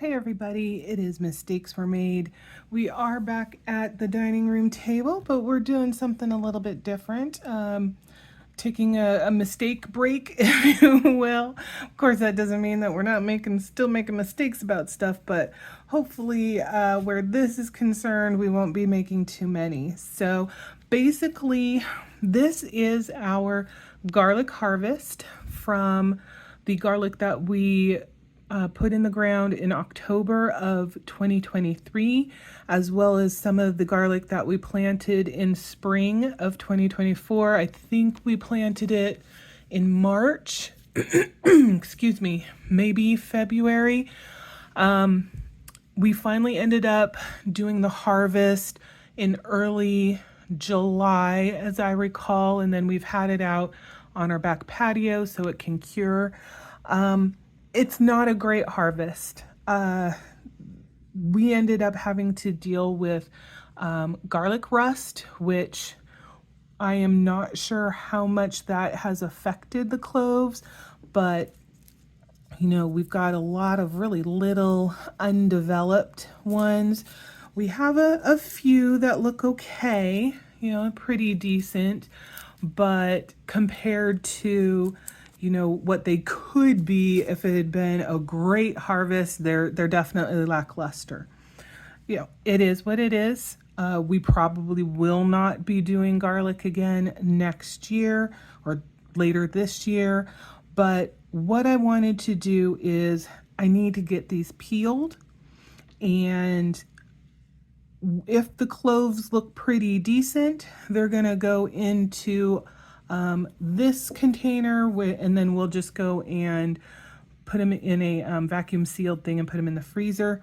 Hey everybody, it is Mistakes Were Made. We are back at the dining room table, but we're doing something a little bit different. Taking a mistake break, if you will. Of course, that doesn't mean that we're not still making mistakes about stuff, but hopefully where this is concerned, we won't be making too many. So basically, this is our garlic harvest from the garlic that we put in the ground in October of 2023, as well as some of the garlic that we planted in spring of 2024. I think we planted it in March, excuse me, maybe February. We finally ended up doing the harvest in early July, as I recall, and then we've had it out on our back patio so it can cure. It's not a great harvest. We ended up having to deal with garlic rust, which I am not sure how much that has affected the cloves, but we've got a lot of really little undeveloped ones. We have a few that look okay, pretty decent, but compared to what they could be if it had been a great harvest, they're definitely lackluster. It is what it is. We probably will not be doing garlic again next year or later this year. But what I wanted to do is I need to get these peeled, and if the cloves look pretty decent, they're gonna go into this container, and then we'll just go and put them in a vacuum sealed thing and put them in the freezer.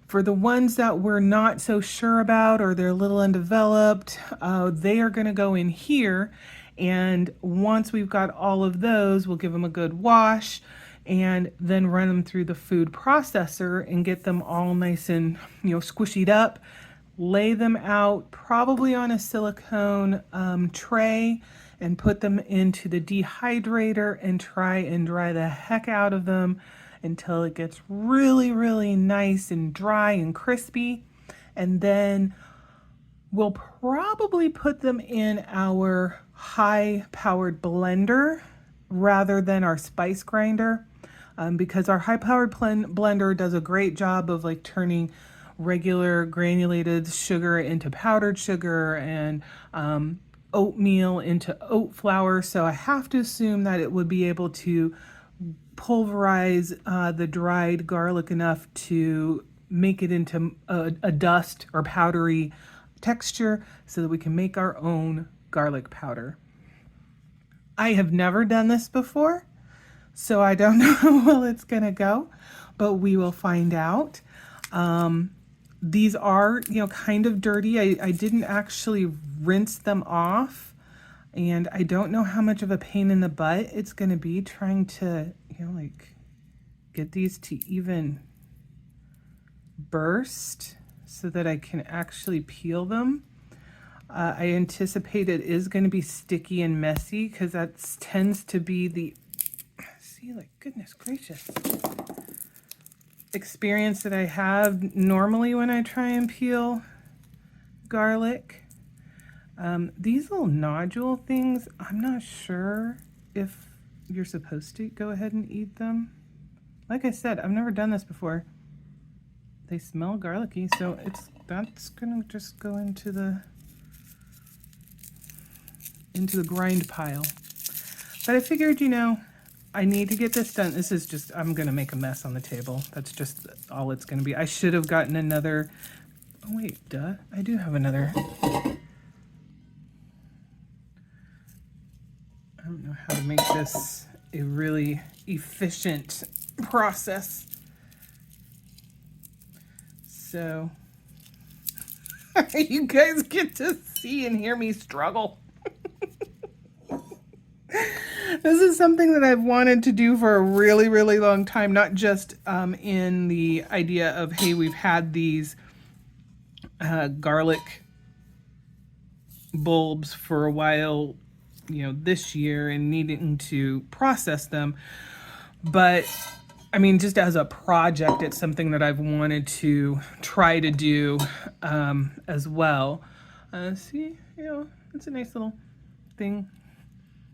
For the ones that we're not so sure about or they're a little undeveloped, they are going to go in here. And once we've got all of those, we'll give them a good wash and then run them through the food processor and get them all nice and squishied up. Lay them out probably on a silicone tray and put them into the dehydrator and try and dry the heck out of them until it gets really, really nice and dry and crispy. And then we'll probably put them in our high-powered blender rather than our spice grinder, because our high-powered blender does a great job of turning regular granulated sugar into powdered sugar and oatmeal into oat flour. So I have to assume that it would be able to pulverize the dried garlic enough to make it into a dust or powdery texture so that we can make our own garlic powder. I have never done this before, so I don't know how well it's gonna go, but we will find out. These are, kind of dirty. I didn't actually rinse them off, and I don't know how much of a pain in the butt it's going to be trying to, get these to even burst so that I can actually peel them. I anticipate it is going to be sticky and messy because that tends to be the, goodness gracious, experience that I have normally when I try and peel garlic. These little nodule things, I'm not sure if you're supposed to go ahead and eat them. Like I said, I've never done this before. They smell garlicky, so that's gonna just go into the grind pile. But I figured, I need to get this done. This is just, I'm going to make a mess on the table. That's just all it's going to be. I should have gotten another, oh wait, duh, I do have another. I don't know how to make this a really efficient process. So, you guys get to see and hear me struggle. This is something that I've wanted to do for a really, really long time, not just in the idea of, hey, we've had these garlic bulbs for a while, this year and needing to process them, but I mean, just as a project, it's something that I've wanted to try to do as well. See, it's a nice little thing.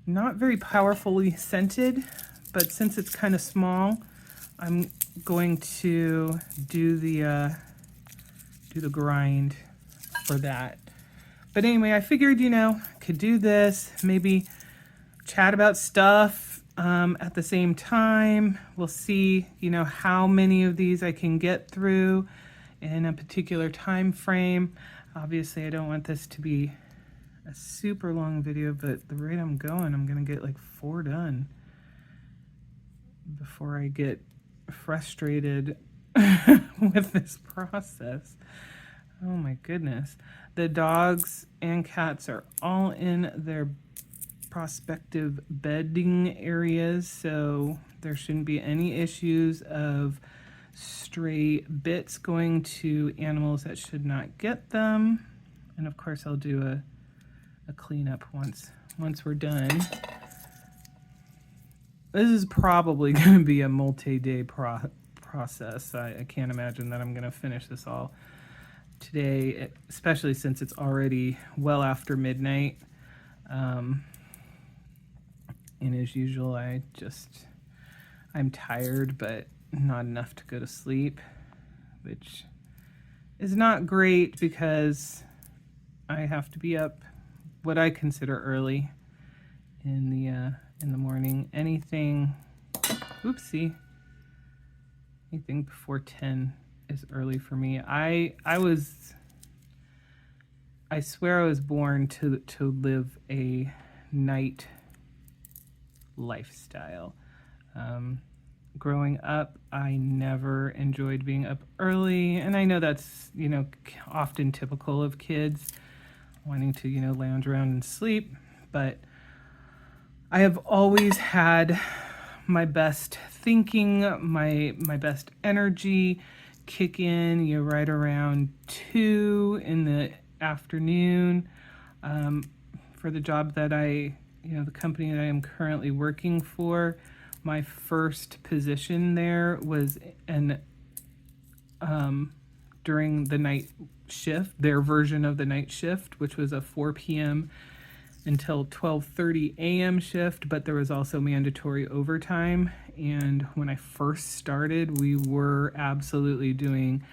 Not very powerfully scented, but since it's kind of small, I'm going to do the grind for that. But anyway, I figured, could do this, maybe chat about stuff at the same time. We'll see, how many of these I can get through in a particular time frame. Obviously, I don't want this to be a super long video, but the rate I'm going, I'm gonna get like 4 done before I get frustrated with this process. Oh my goodness. The dogs and cats are all in their prospective bedding areas, so there shouldn't be any issues of stray bits going to animals that should not get them. And of course I'll do a cleanup once we're done. This is probably going to be a multi-day process. I can't imagine that I'm going to finish this all today, especially since it's already well after midnight. And as usual, I'm tired, but not enough to go to sleep, which is not great because I have to be up what I consider early in the morning. Anything before 10 is early for me. I swear I was born to live a night lifestyle. Growing up, I never enjoyed being up early, and I know that's often typical of kids wanting to lounge around and sleep, but I have always had my best thinking, my best energy kick in right around 2 in the afternoon. For the job that the company that I am currently working for, my first position there was during the night shift, their version of the night shift, which was a 4 p.m. until 12:30 a.m. shift, but there was also mandatory overtime. And when I first started, we were absolutely doing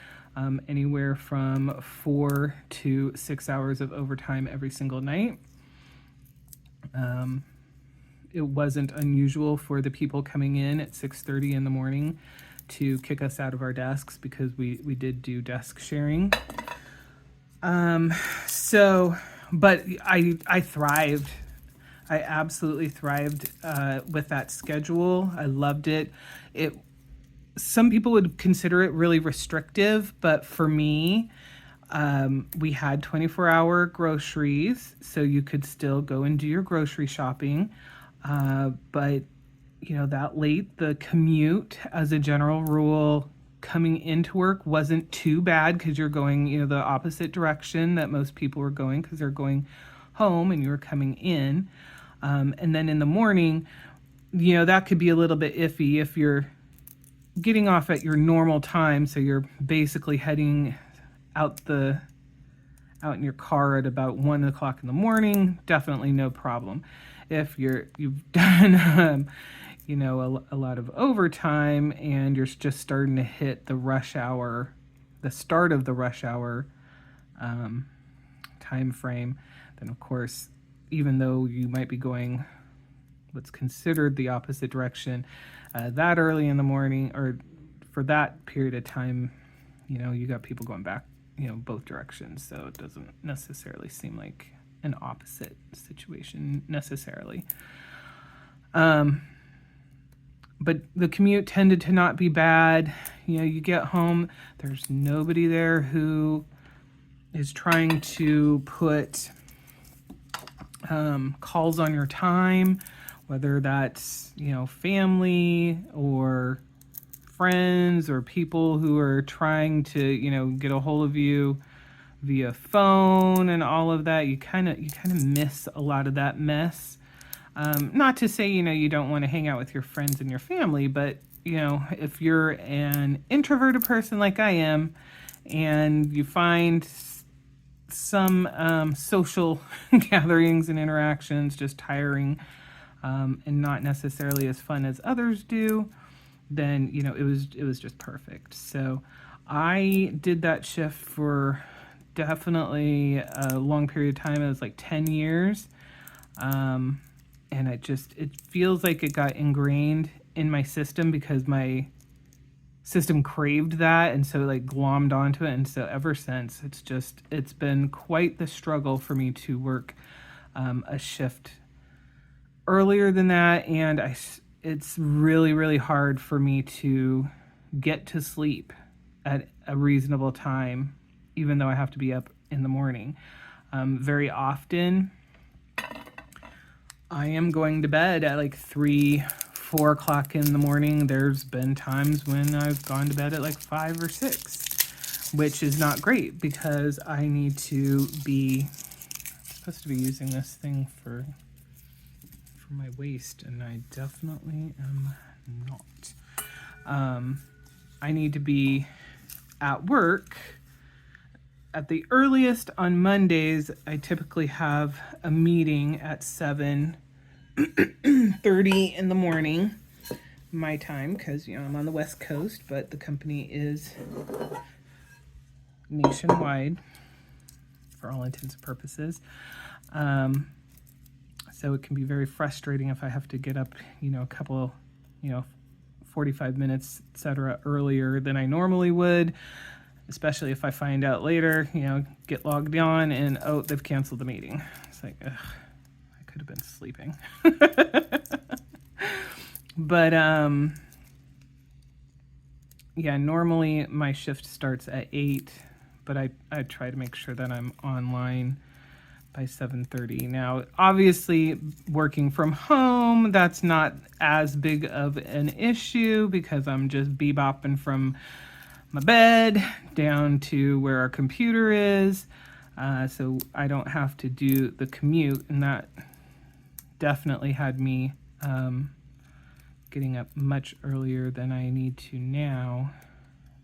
anywhere from 4 to 6 hours of overtime every single night. It wasn't unusual for the people coming in at 6:30 in the morning to kick us out of our desks because we did do desk sharing. But I thrived. I absolutely thrived with that schedule. I loved it. Some people would consider it really restrictive, but for me, we had 24-hour groceries, so you could still go and do your grocery shopping. But that late, the commute as a general rule coming into work wasn't too bad because you're going the opposite direction that most people were going because they're going home and you were coming in. And then in the morning, that could be a little bit iffy if you're getting off at your normal time, so you're basically heading out in your car at about 1 o'clock in the morning. Definitely no problem. If you've done a lot of overtime and you're just starting to hit the start of the rush hour time frame, then of course, even though you might be going what's considered the opposite direction that early in the morning, or for that period of time, you got people going back both directions, so it doesn't necessarily seem like an opposite situation necessarily. But the commute tended to not be bad. You get home, there's nobody there who is trying to put calls on your time, whether that's family or friends or people who are trying to get a hold of you via phone and all of that. You kind of miss a lot of that mess. Not to say you don't want to hang out with your friends and your family, but if you're an introverted person like I am, and you find some social gatherings and interactions just tiring, and not necessarily as fun as others do, then it was just perfect. So I did that shift for definitely a long period of time. It was like 10 years. And it feels like it got ingrained in my system because my system craved that, and so like glommed onto it. And so ever since, it's been quite the struggle for me to work a shift earlier than that. And it's really, really hard for me to get to sleep at a reasonable time, even though I have to be up in the morning. Very often, I am going to bed at like 3, 4 o'clock in the morning. There's been times when I've gone to bed at like 5 or 6, which is not great because I need to be supposed to be using this thing for my waist, and I definitely am not. I need to be at work. At the earliest on Mondays, I typically have a meeting at 7:30 in the morning, my time, because I'm on the West Coast, but the company is nationwide for all intents and purposes. So it can be very frustrating if I have to get up, a couple, 45 minutes, etc., earlier than I normally would. Especially if I find out later, get logged on and, they've canceled the meeting. It's like, ugh, I could have been sleeping. But, normally my shift starts at 8, but I try to make sure that I'm online by 7:30. Now, obviously, working from home, that's not as big of an issue because I'm just bebopping from my bed down to where our computer is, so I don't have to do the commute, and that definitely had me getting up much earlier than I need to now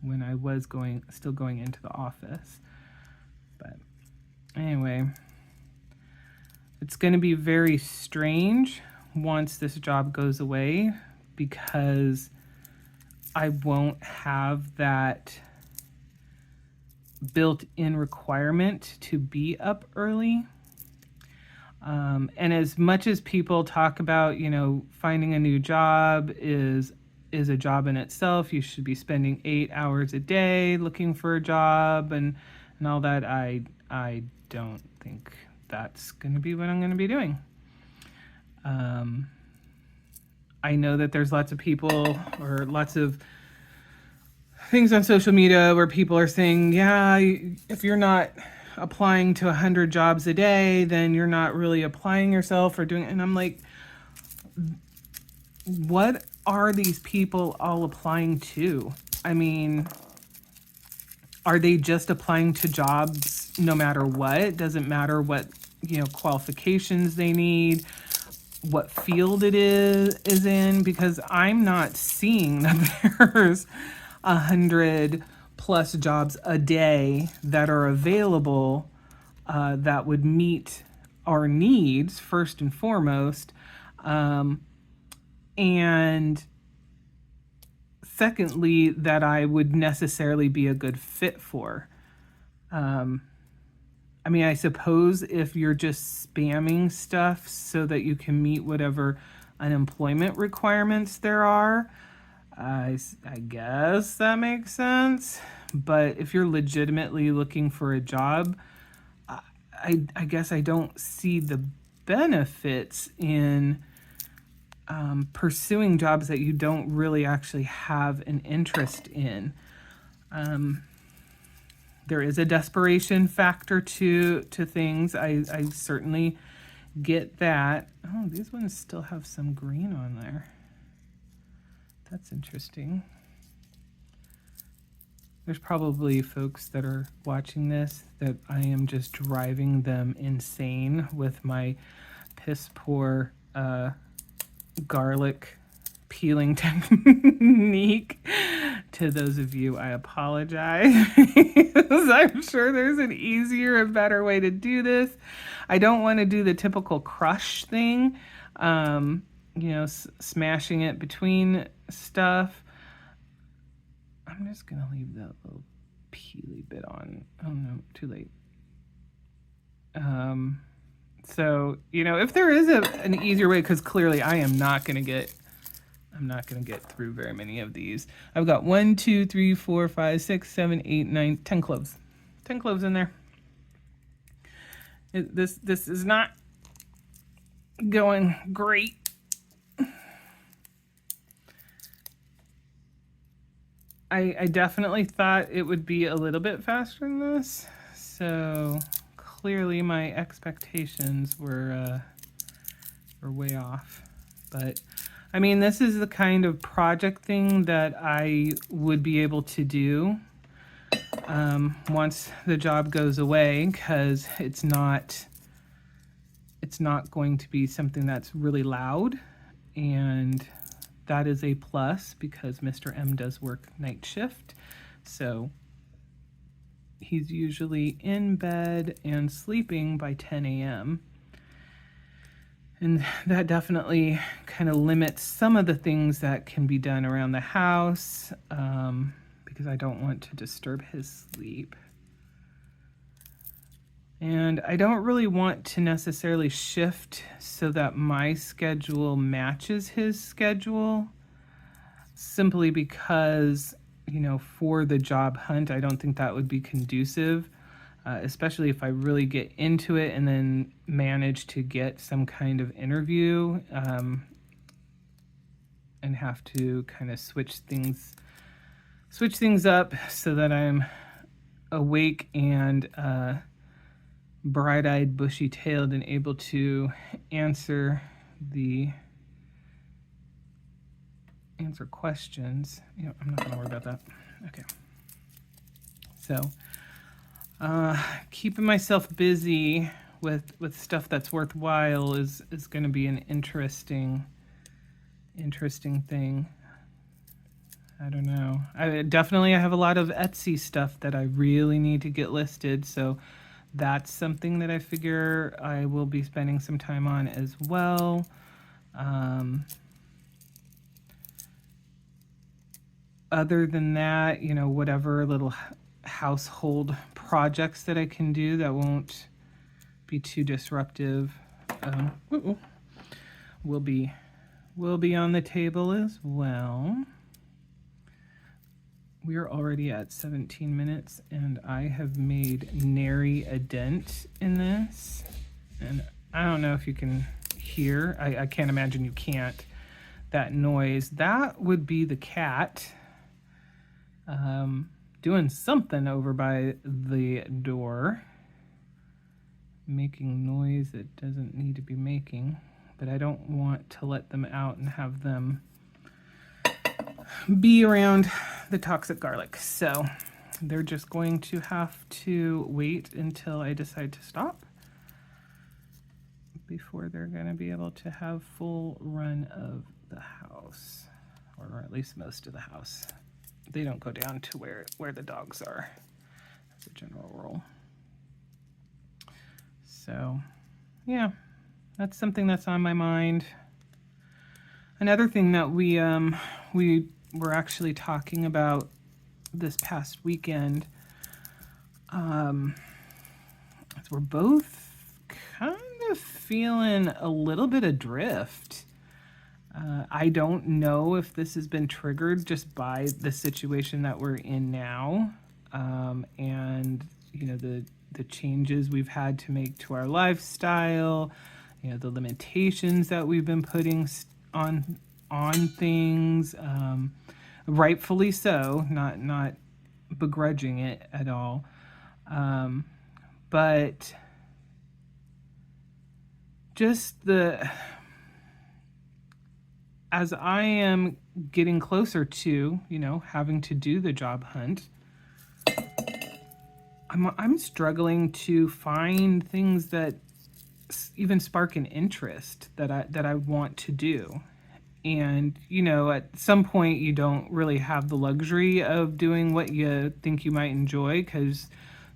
when I was still going into the office. But anyway, it's going to be very strange once this job goes away because I won't have that built-in requirement to be up early. And as much as people talk about, finding a new job is a job in itself, you should be spending 8 hours a day looking for a job and all that, I don't think that's going to be what I'm going to be doing. I know that there's lots of people or lots of things on social media where people are saying, yeah, if you're not applying to 100 jobs a day, then you're not really applying yourself or doing it. And I'm like, what are these people all applying to? I mean, are they just applying to jobs no matter what? It doesn't matter what, qualifications they need, what field it is in, because I'm not seeing that there's 100 plus jobs a day that are available that would meet our needs first and foremost, and secondly, that I would necessarily be a good fit for. I mean, I suppose if you're just spamming stuff so that you can meet whatever unemployment requirements there are, I guess that makes sense. But if you're legitimately looking for a job, I guess I don't see the benefits in pursuing jobs that you don't really actually have an interest in. There is a desperation factor to things. I certainly get that. Oh, these ones still have some green on there. That's interesting. There's probably folks that are watching this that I am just driving them insane with my piss poor garlic peeling technique. To those of you, I apologize. I'm sure there's an easier and better way to do this. I don't want to do the typical crush thing, smashing it between stuff. I'm just going to leave that little peely bit on. Oh no, too late. So, if there is an easier way, because clearly I'm not going to get through very many of these. I've got 1, 2, 3, 4, 5, 6, 7, 8, 9, 10 cloves. 10 cloves in there. This is not going great. I definitely thought it would be a little bit faster than this. So clearly my expectations were way off. But I mean, this is the kind of project thing that I would be able to do once the job goes away, because it's not going to be something that's really loud, and that is a plus because Mr. M does work night shift, so he's usually in bed and sleeping by 10 a.m. And that definitely kind of limits some of the things that can be done around the house, because I don't want to disturb his sleep. And I don't really want to necessarily shift so that my schedule matches his schedule, simply because, for the job hunt, I don't think that would be conducive. Especially if I really get into it and then manage to get some kind of interview, and have to kind of switch things up so that I'm awake and bright-eyed, bushy-tailed, and able to answer questions. I'm not gonna worry about that. Okay. So keeping myself busy with stuff that's worthwhile is going to be an interesting thing. I don't know. I have a lot of Etsy stuff that I really need to get listed, so that's something that I figure I will be spending some time on as well. Other than that, whatever little household projects that I can do that won't be too disruptive will be on the table as well. We are already at 17 minutes and I have made nary a dent in this, and I don't know if you can hear. I can't imagine you can't. That noise, that would be the cat doing something over by the door, making noise it doesn't need to be making, but I don't want to let them out and have them be around the toxic garlic. So they're just going to have to wait until I decide to stop before they're going to be able to have full run of the house, or at least most of the house. They don't go down to where the dogs are, as a general rule. So, yeah, that's something that's on my mind. Another thing that we were actually talking about this past weekend, is we're both kind of feeling a little bit adrift. I don't know if this has been triggered just by the situation that we're in now, and the changes we've had to make to our lifestyle, the limitations that we've been putting on things, rightfully so, not begrudging it at all, but just as I am getting closer to, having to do the job hunt, I'm struggling to find things that even spark an interest that I want to do. And, at some point you don't really have the luxury of doing what you think you might enjoy because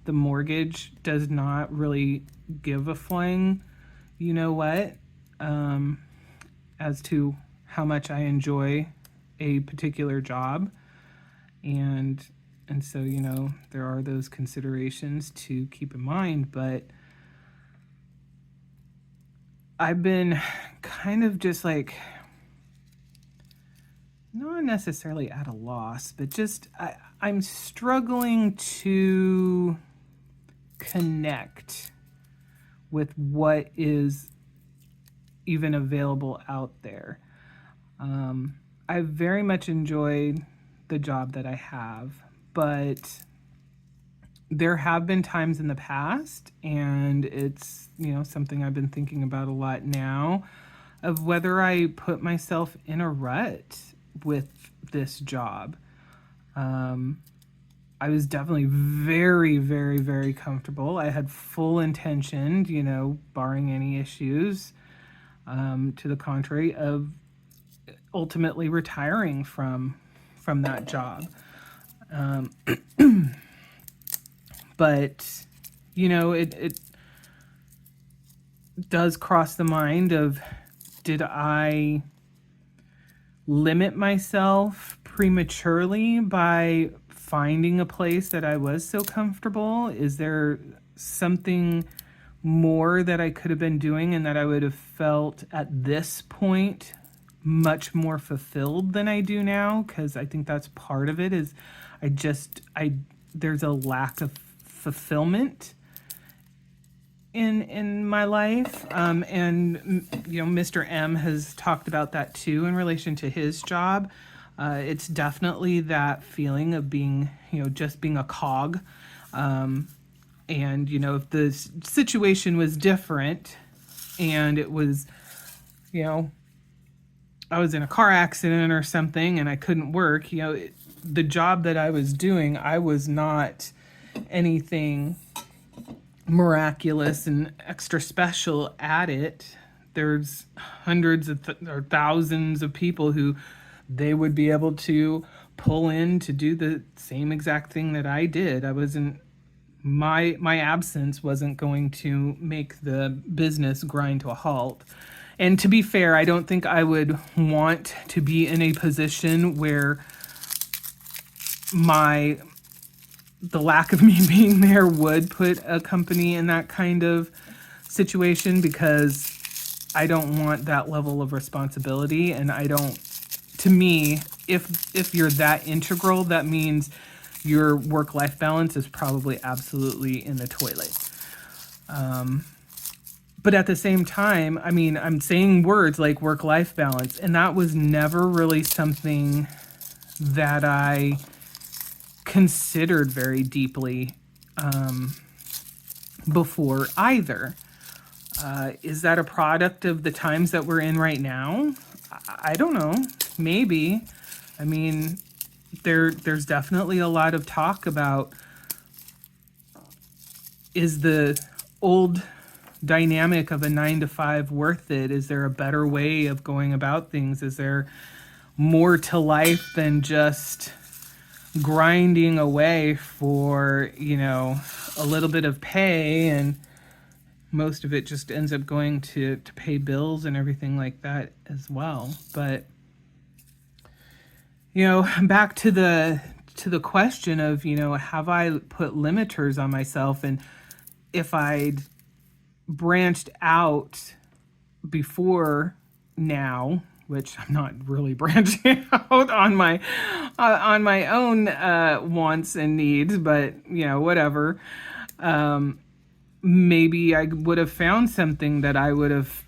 the mortgage does not really give a flying, you know what, as to how much I enjoy a particular job. And so, there are those considerations to keep in mind, but I've been kind of just like, not necessarily at a loss, but just I'm struggling to connect with what is even available out there. I very much enjoyed the job that I have, but there have been times in the past, and it's, something I've been thinking about a lot now, of whether I put myself in a rut with this job. I was definitely very, very, very comfortable. I had full intention, barring any issues, to the contrary, of ultimately retiring from that job. But, it does cross the mind of, did I limit myself prematurely by finding a place that I was so comfortable? Is there something more that I could have been doing and that I would have felt at this point much more fulfilled than I do now? Because I think that's part of it, is there's a lack of fulfillment in my life, and Mr. M has talked about that too in relation to his job. It's definitely that feeling of being, just being a cog. And if the situation was different and it was, I was in a car accident or something and I couldn't work, the job that I was doing, I was not anything miraculous and extra special at it. There's hundreds or thousands of people who they would be able to pull in to do the same exact thing that I did. My absence wasn't going to make the business grind to a halt. And to be fair, I don't think I would want to be in a position where the lack of me being there would put a company in that kind of situation, because I don't want that level of responsibility. And to me, if you're that integral, that means your work-life balance is probably absolutely in the toilet. But at the same time, I'm saying words like work-life balance, and that was never really something that I considered very deeply before either. Is that a product of the times that we're in right now? I don't know. Maybe. There's definitely a lot of talk about, is the old dynamic of a 9 to 5 worth it? Is there a better way of going about things? Is there more to life than just grinding away for, a little bit of pay, and most of it just ends up going to pay bills and everything like that as well? But, back to the question of, have I put limiters on myself? And if I'd branched out before now, which I'm not really branching out on my own wants and needs, but whatever. Maybe I would have found something that I would have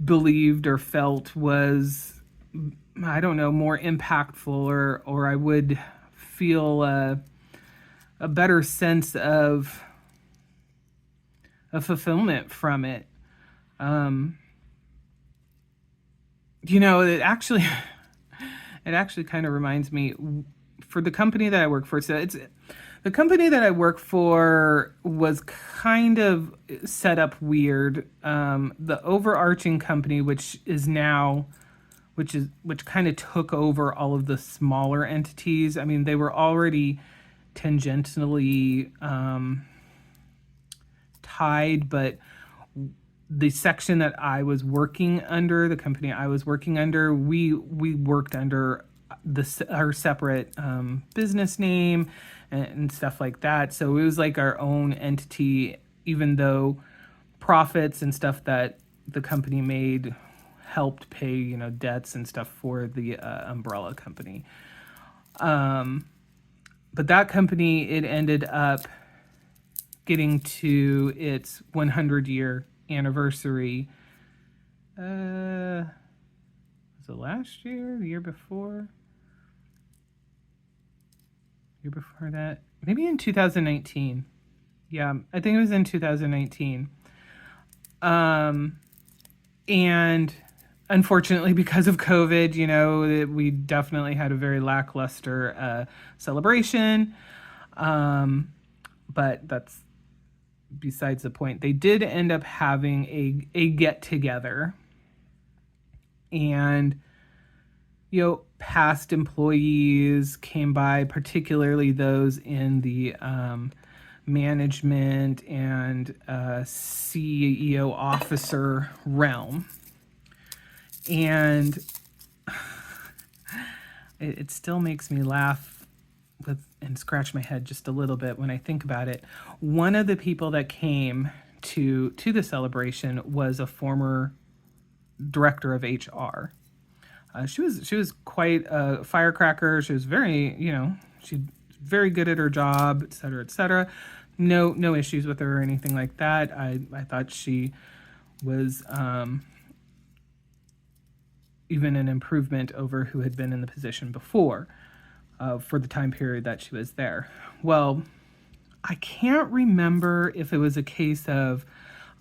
believed or felt was, I don't know, more impactful, or I would feel a better sense of fulfillment from it. It actually kind of reminds me, for the company that I work for. So the company that I work for was kind of set up weird. The overarching company, which which kind of took over all of the smaller entities. I mean, they were already tangentially tied, but the section that I was working under, the company I was working under, we worked under our separate business name and stuff like that. So it was like our own entity, even though profits and stuff that the company made helped pay, debts and stuff for the umbrella company. But that company, it ended up getting to its 100-year anniversary. Was it last year? The year before? Year before that? Maybe in 2019. Yeah, I think it was in 2019. And unfortunately, because of COVID, we definitely had a very lackluster celebration. But that's besides the point. They did end up having a get together, and past employees came by, particularly those in the management and CEO officer realm. And it still makes me laugh and scratch my head just a little bit when I think about it. One of the people that came to the celebration was a former director of HR. She was quite a firecracker. She was very, she's very good at her job, et cetera, et cetera. No issues with her or anything like that. I thought she was even an improvement over who had been in the position before. For the time period that she was there. Well, I can't remember if it was a case of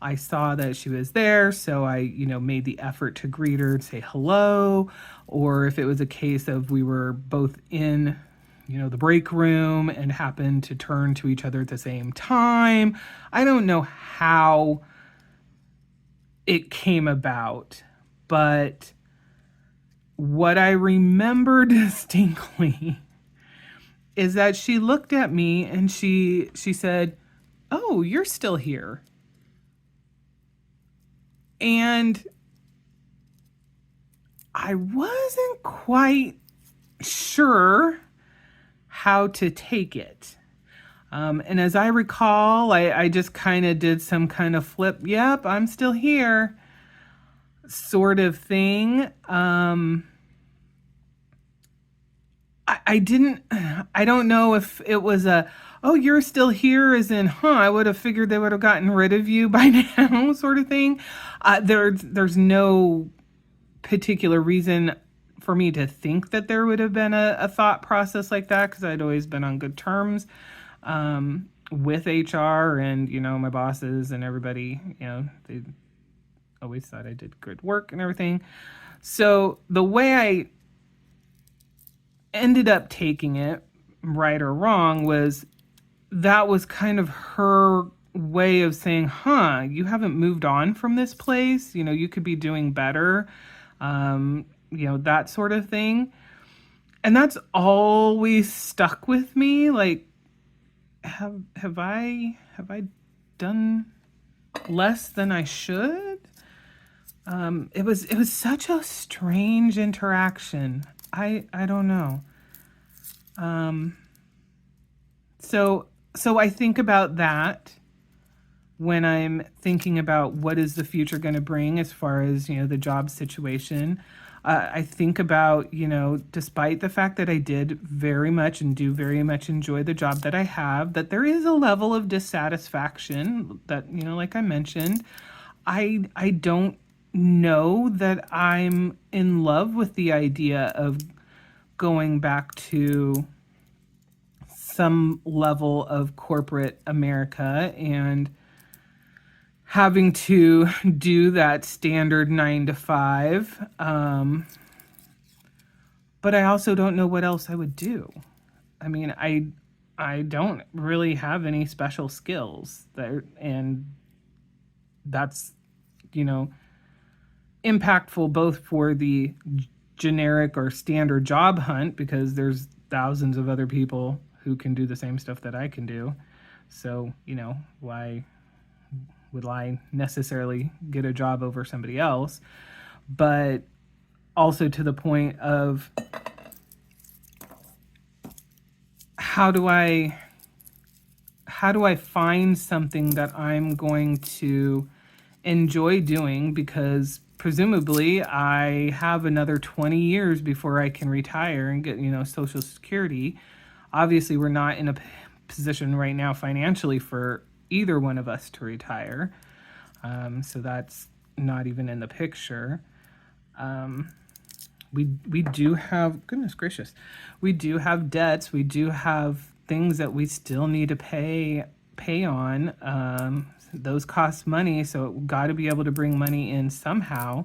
I saw that she was there, so I, made the effort to greet her and say hello, or if it was a case of we were both in, the break room and happened to turn to each other at the same time. I don't know how it came about, but what I remember distinctly is that she looked at me and she said, "Oh, you're still here." And I wasn't quite sure how to take it. And as I recall, I just kind of did some kind of flip, "Yep, I'm still here," sort of thing. I don't know if it was "Oh, you're still here," as in, I would have figured they would have gotten rid of you by now, sort of thing. There's no particular reason for me to think that there would have been a thought process like that, because I'd always been on good terms with HR and, my bosses and everybody. They always thought I did good work and everything. So the way I ended up taking it, right or wrong, was that was kind of her way of saying, you haven't moved on from this place, you could be doing better, that sort of thing. And that's always stuck with me. Like, have I done less than I should? It was such a strange interaction. I don't know. So I think about that when I'm thinking about what is the future going to bring as far as, the job situation. I think about, despite the fact that I did very much and do very much enjoy the job that I have, that there is a level of dissatisfaction that, like I mentioned, I don't know that I'm in love with the idea of going back to some level of corporate America and having to do that standard 9 to 5. But I also don't know what else I would do. I mean, I don't really have any special skills there, and that's, impactful both for the generic or standard job hunt, because there's thousands of other people who can do the same stuff that I can do. So, why would I necessarily get a job over somebody else? But also to the point of, how do I find something that I'm going to enjoy doing? Because presumably I have another 20 years before I can retire and get, Social Security. Obviously, we're not in a position right now financially for either one of us to retire. So that's not even in the picture. We do have, goodness gracious, we do have debts. We do have things that we still need to pay on. Those cost money, so got to be able to bring money in somehow.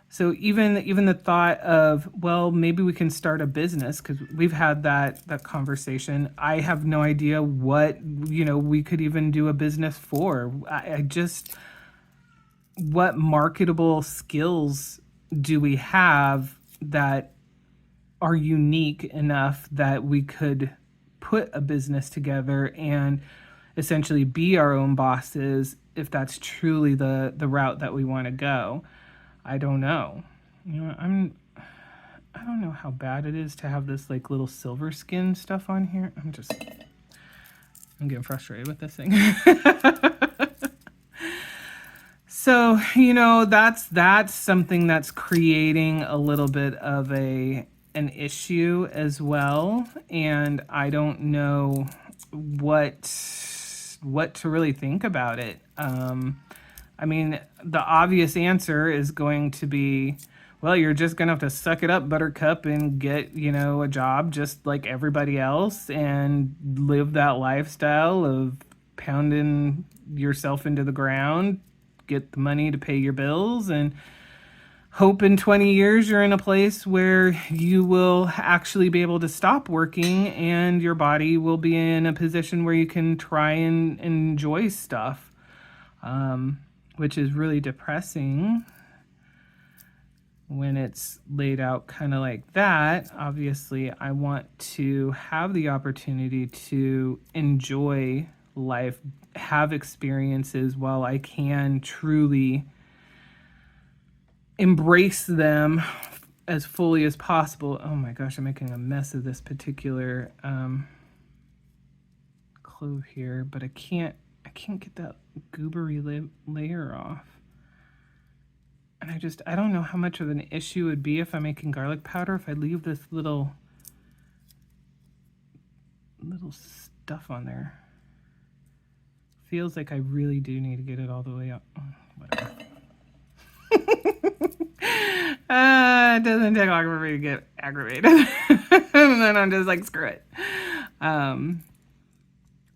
So even the thought of, well, maybe we can start a business, because we've had that conversation. I have no idea what we could even do a business for. I just, what marketable skills do we have that are unique enough that we could put a business together and essentially be our own bosses, if that's truly the route that we want to go? I don't know. I don't know how bad it is to have this like little silver skin stuff on here. I'm getting frustrated with this thing. So, that's something that's creating a little bit of an issue as well. And I don't know what to really think about it. The obvious answer is going to be, well, you're just going to have to suck it up, Buttercup, and get, a job just like everybody else and live that lifestyle of pounding yourself into the ground, get the money to pay your bills, and hope in 20 years you're in a place where you will actually be able to stop working and your body will be in a position where you can try and enjoy stuff, which is really depressing when it's laid out kind of like that. Obviously, I want to have the opportunity to enjoy life, have experiences while I can truly embrace them as fully as possible. Oh my gosh, I'm making a mess of this particular clove here, but I can't get that goobery layer off. And I don't know how much of an issue it would be if I'm making garlic powder if I leave this little stuff on there. Feels like I really do need to get it all the way up. Oh, whatever. It doesn't take long for me to get aggravated. And then I'm just like, screw it.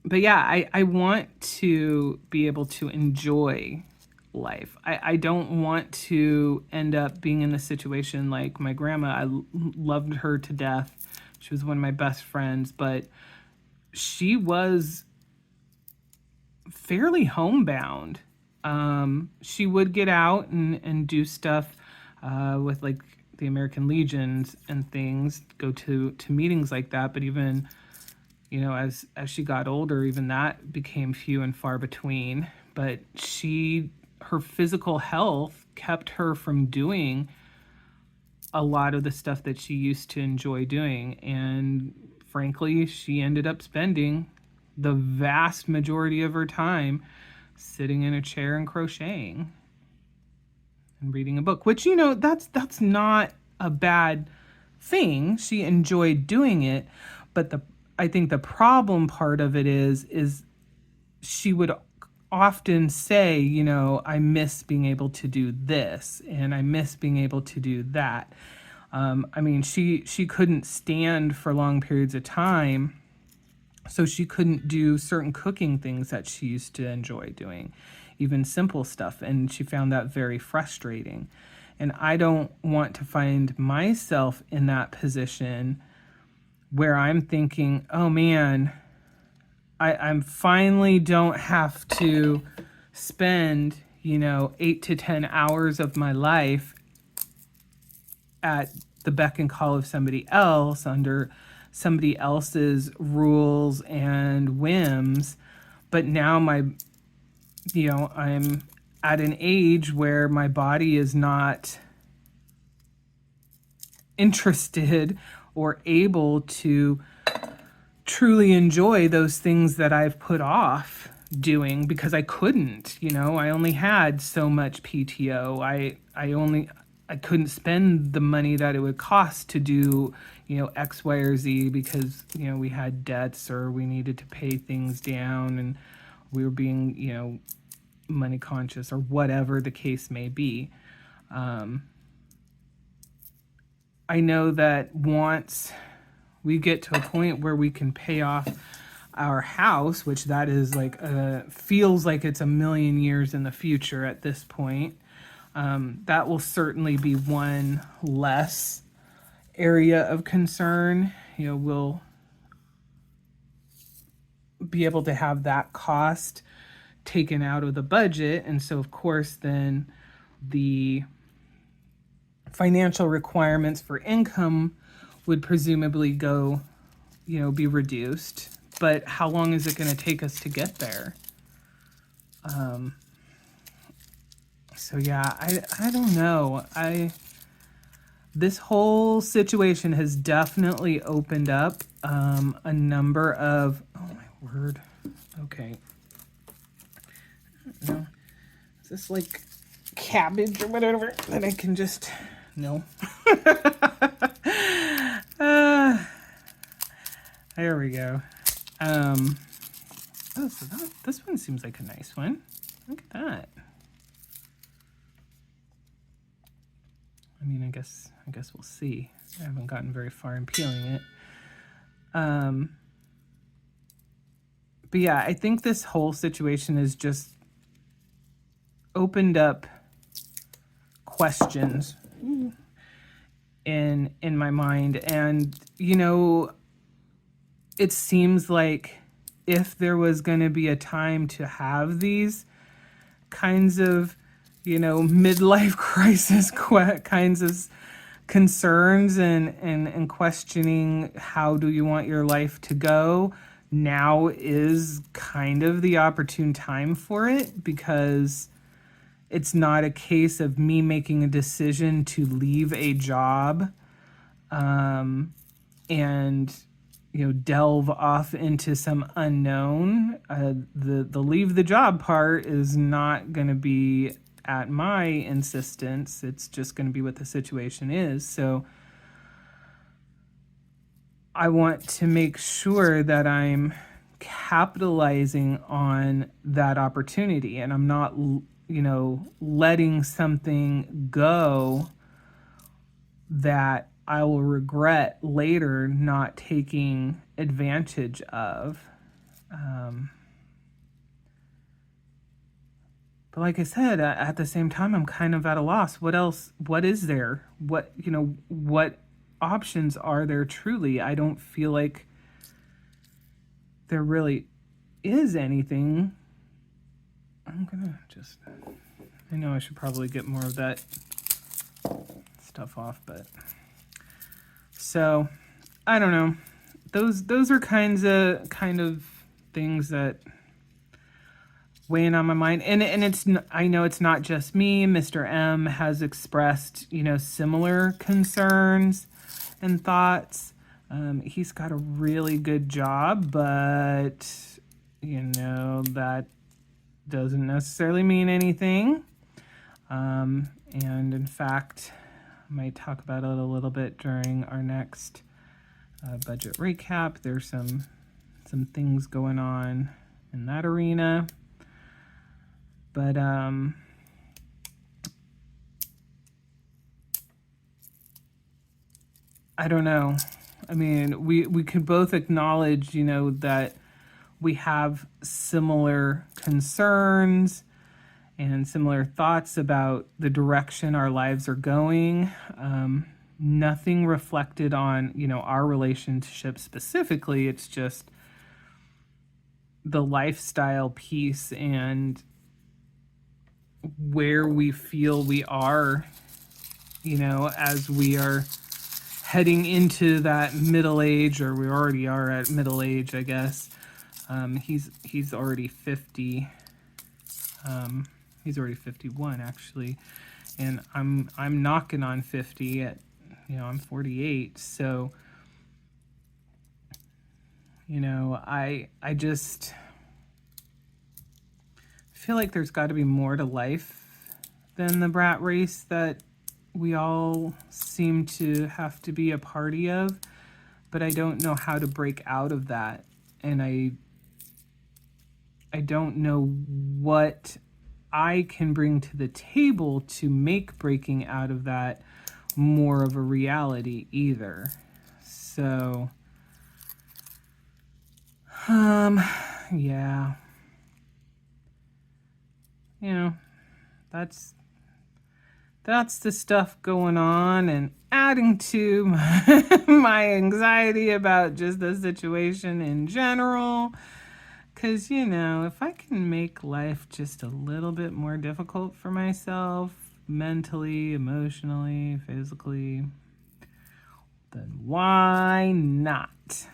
But yeah, I want to be able to enjoy life. I don't want to end up being in a situation like my grandma. I loved her to death. She was one of my best friends, but she was fairly homebound. She would get out and do stuff with like the American Legions and things, go to meetings like that. But even, as she got older, even that became few and far between. But her physical health kept her from doing a lot of the stuff that she used to enjoy doing. And frankly, she ended up spending the vast majority of her time sitting in a chair and crocheting and reading a book, which, that's not a bad thing. She enjoyed doing it. But I think the problem part of it is she would often say, I miss being able to do this and I miss being able to do that. She couldn't stand for long periods of time, so she couldn't do certain cooking things that she used to enjoy doing, even simple stuff, and she found that very frustrating. And I don't want to find myself in that position where I'm thinking, oh man, I'm finally don't have to spend, 8 to 10 hours of my life at the beck and call of somebody else under somebody else's rules and whims. But now I'm at an age where my body is not interested or able to truly enjoy those things that I've put off doing because I couldn't. I only had so much PTO. I couldn't spend the money that it would cost to do, X, Y, or Z because, we had debts or we needed to pay things down and we were being, money conscious or whatever the case may be. I know that once we get to a point where we can pay off our house, which that is feels like it's a million years in the future at this point, that will certainly be one less area of concern. We'll be able to have that cost taken out of the budget. And so, of course, then the financial requirements for income would presumably be reduced. But how long is it going to take us to get there? So yeah, I don't know. This whole situation has definitely opened up a number of, oh my word, okay. No, is this like cabbage or whatever that I can just, no. There we go. So this one seems like a nice one. Look at that. I mean, I guess we'll see. I haven't gotten very far in peeling it. But yeah, I think this whole situation has just opened up questions in my mind. And, it seems like if there was going to be a time to have these kinds of, midlife crisis kinds of concerns and questioning how do you want your life to go, now is kind of the opportune time for it, because it's not a case of me making a decision to leave a job and delve off into some unknown. The leave the job part is not going to be at my insistence. It's just going to be what the situation is. So I want to make sure that I'm capitalizing on that opportunity and I'm not, letting something go that I will regret later not taking advantage of. But like I said, at the same time, I'm kind of at a loss. What else? What is there? What options are there truly? I don't feel like there really is anything. I know I should probably get more of that stuff off, but so I don't know. Those are kind of things that weighing on my mind, and I know it's not just me. Mr. M has expressed similar concerns and thoughts. He's got a really good job, but that doesn't necessarily mean anything. And in fact, I might talk about it a little bit during our next budget recap. There's some things going on in that arena. But I don't know. I mean, we could both acknowledge, that we have similar concerns and similar thoughts about the direction our lives are going. Nothing reflected on, our relationship specifically. It's just the lifestyle piece and where we feel we are, as we are heading into that middle age, or we already are at middle age, I guess. He's already 50. He's already 51 actually, and I'm knocking on 50 at, I'm 48. So, I just feel like there's got to be more to life than the rat race that we all seem to have to be a party of, but I don't know how to break out of that, and I don't know what I can bring to the table to make breaking out of that more of a reality either. So, yeah, that's the stuff going on, and adding to my anxiety about just the situation in general. Because, if I can make life just a little bit more difficult for myself, mentally, emotionally, physically, then why not?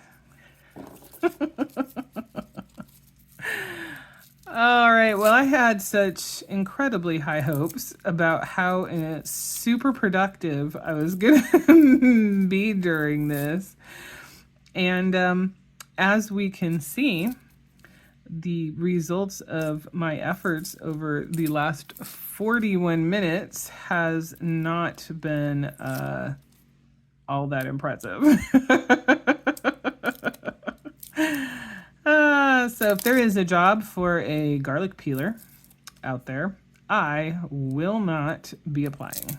All right, well, I had such incredibly high hopes about how super productive I was going to be during this. And as we can see, the results of my efforts over the last 41 minutes has not been all that impressive. So if there is a job for a garlic peeler out there, I will not be applying,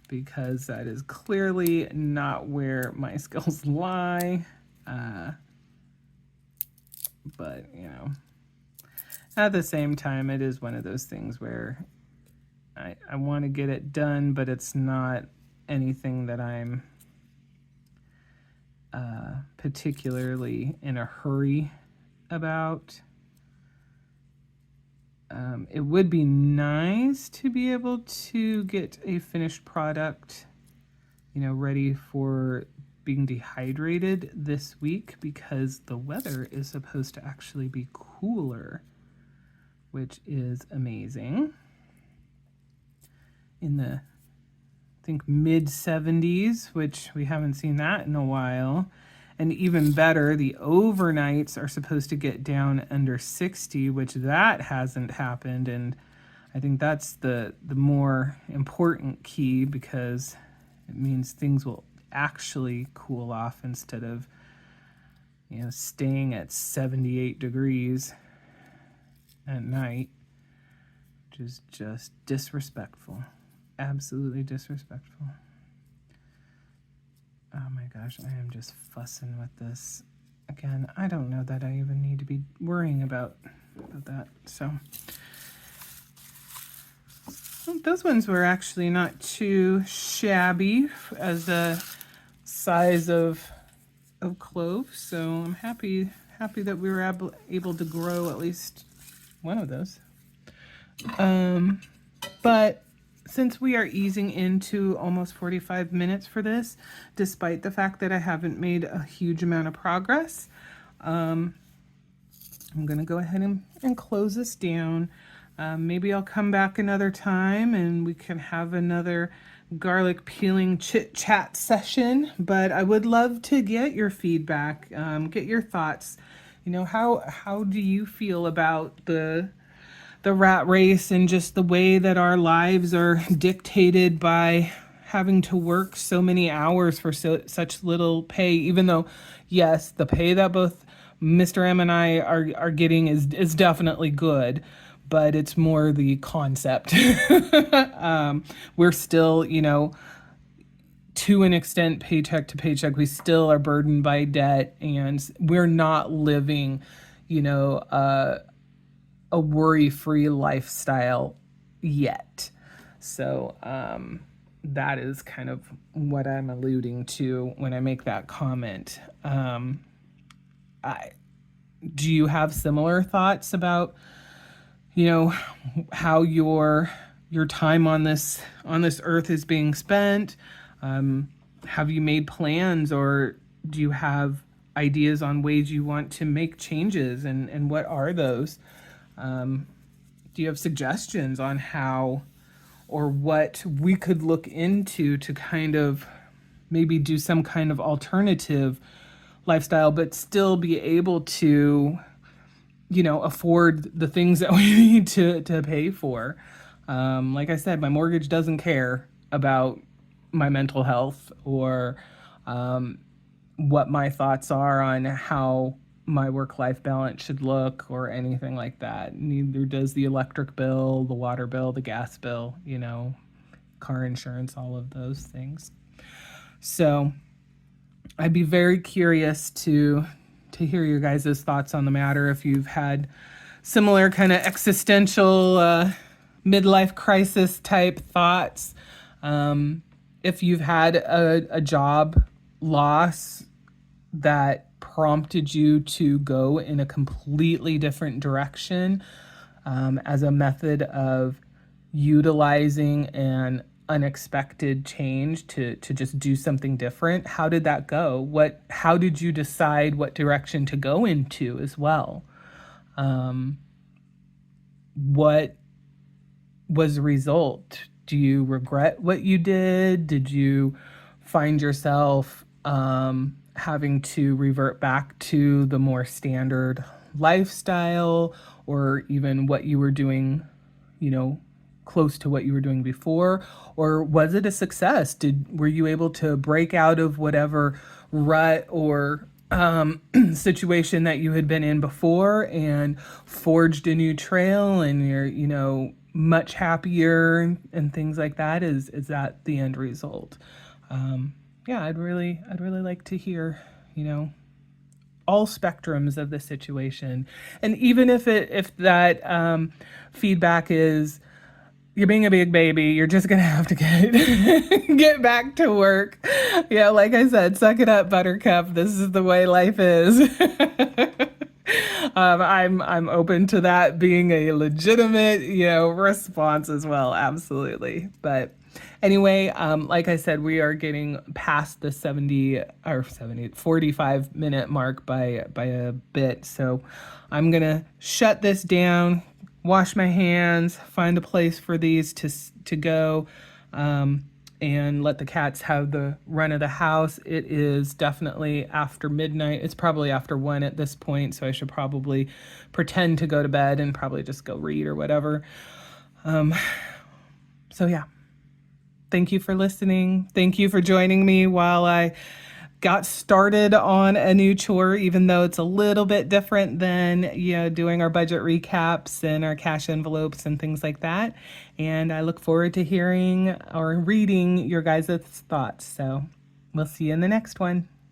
because that is clearly not where my skills lie. But, at the same time, it is one of those things where I want to get it done, but it's not anything that I'm particularly in a hurry about. It would be nice to be able to get a finished product, ready for being dehydrated this week, because the weather is supposed to actually be cooler, which is amazing. In the, I think, mid 70s, which we haven't seen that in a while. And even better, the overnights are supposed to get down under 60, which that hasn't happened. And I think that's the more important key, because it means things will actually cool off instead of, staying at 78 degrees at night, which is just disrespectful. Absolutely disrespectful. Oh my gosh, I am just fussing with this. Again, I don't know that I even need to be worrying about that. So those ones were actually not too shabby as a size of clove. So I'm happy that we were able to grow at least one of those. But since we are easing into almost 45 minutes for this, despite the fact that I haven't made a huge amount of progress, I'm going to go ahead and close this down. Maybe I'll come back another time and we can have another garlic peeling chit chat session. But I would love to get your feedback, get your thoughts. How do you feel about the rat race and just the way that our lives are dictated by having to work so many hours for such little pay, even though, yes, the pay that both Mr. M and I are getting is definitely good, but it's more the concept. We're still, to an extent, paycheck to paycheck. We still are burdened by debt, and we're not living, a worry-free lifestyle yet. So that is kind of what I'm alluding to when I make that comment. Do you have similar thoughts about, how your time on this earth is being spent? have you made plans, or do you have ideas on ways you want to make changes, and what are those? Do you have suggestions on how or what we could look into to kind of maybe do some kind of alternative lifestyle, but still be able to, afford the things that we need to pay for? Like I said, my mortgage doesn't care about my mental health or what my thoughts are on how my work-life balance should look or anything like that. Neither does the electric bill, the water bill, the gas bill, car insurance, all of those things. So I'd be very curious to hear your guys' thoughts on the matter, if you've had similar kind of existential midlife crisis type thoughts. If you've had a job loss that prompted you to go in a completely different direction as a method of utilizing an unexpected change to just do something different. How did that go? How did you decide what direction to go into as well? What was the result? Do you regret what you did? Did you find yourself having to revert back to the more standard lifestyle, or even what you were doing, close to what you were doing before? Or was it a success? Were you able to break out of whatever rut or situation that you had been in before and forged a new trail, and you're, much happier and things like that? Is that the end result? Yeah, I'd really like to hear, all spectrums of the situation. And even if that feedback is, you're being a big baby, you're just gonna have to get back to work. Yeah, like I said, suck it up, buttercup. This is the way life is. I'm open to that being a legitimate, response as well. Absolutely. But anyway, like I said, we are getting past the 45-minute mark by a bit. So I'm going to shut this down, wash my hands, find a place for these to go, and let the cats have the run of the house. It is definitely after midnight. It's probably after 1 at this point, so I should probably pretend to go to bed and probably just go read or whatever. So yeah. Thank you for listening. Thank you for joining me while I got started on a new chore, even though it's a little bit different than, doing our budget recaps and our cash envelopes and things like that. And I look forward to hearing or reading your guys' thoughts. So we'll see you in the next one.